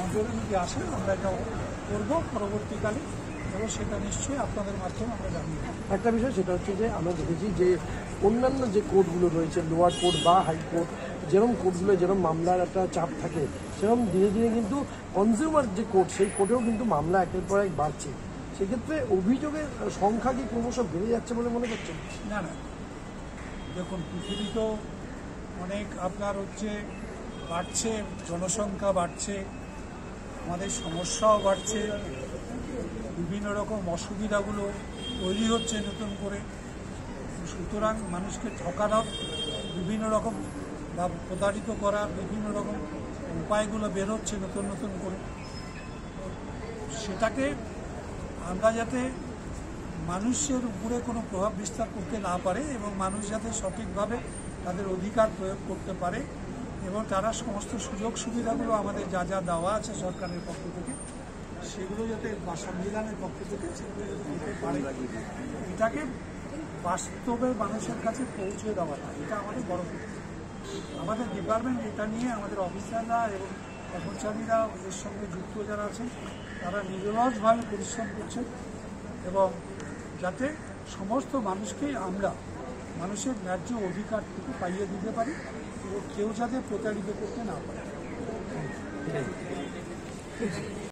নজরে যদি আসে আমরা এটা করবো পরবর্তীকালে, এবং সেটা নিশ্চয়ই আপনাদের মাধ্যমে আমরা জানিয়ে দেবো। একটা বিষয় সেটা হচ্ছে যে আমরা দেখেছি যে অন্যান্য যে কোর্টগুলো রয়েছে, লোয়ার কোর্ট বা হাইকোর্ট, যেরকম কোর্টগুলো যেরকম মামলার একটা চাপ থাকে, সেরকম ধীরে ধীরে কিন্তু কনজিউমার যে কোর্ট, সেই কোর্টেও কিন্তু মামলা একের পর এক বাড়ছে। সেক্ষেত্রে অভিযোগের সংখ্যা কি ক্রমশ বেড়ে যাচ্ছে বলে মনে করছেন? না না, দেখুন পৃথিবী তো অনেক আপনার বাড়ছে, জনসংখ্যা বাড়ছে, আমাদের সমস্যাও বাড়ছে, বিভিন্ন রকম অসুবিধাগুলো তৈরি হচ্ছে নতুন করে। সুতরাং মানুষকে ঠকানোর বিভিন্ন রকম বা প্রতারিত করার বিভিন্ন রকম উপায়গুলো বের হচ্ছে নতুন নতুন করে। সেটাকে আমরা যাতে মানুষের উপরে কোনো প্রভাব বিস্তার করতে না পারে এবং মানুষ যাতে সঠিকভাবে তাদের অধিকার প্রয়োগ করতে পারে এবং তারা সমস্ত সুযোগ সুবিধাগুলো আমাদের যা যা দেওয়া আছে সরকারের পক্ষ থেকে সেগুলো যাতে বা সংবিধানের পক্ষ থেকে সেগুলো যাতে দিতে পারে, এটাকে বাস্তবে মানুষের কাছে পৌঁছে দেওয়াটা এটা আমাদের বড় কথা। আমাদের ডিপার্টমেন্ট এটা নিয়ে আমাদের অফিসাররা এবং কর্মচারীরা এর সঙ্গে যুক্ত যারা আছেন তারা নিরলসভাবে পরিশ্রম করছেন এবং যাতে সমস্ত মানুষকেই আমরা মানুষের ন্যায্য অধিকারটুকু পাইয়ে দিতে পারি এবং কেউ যাতে প্রতারিত করতে না পারে।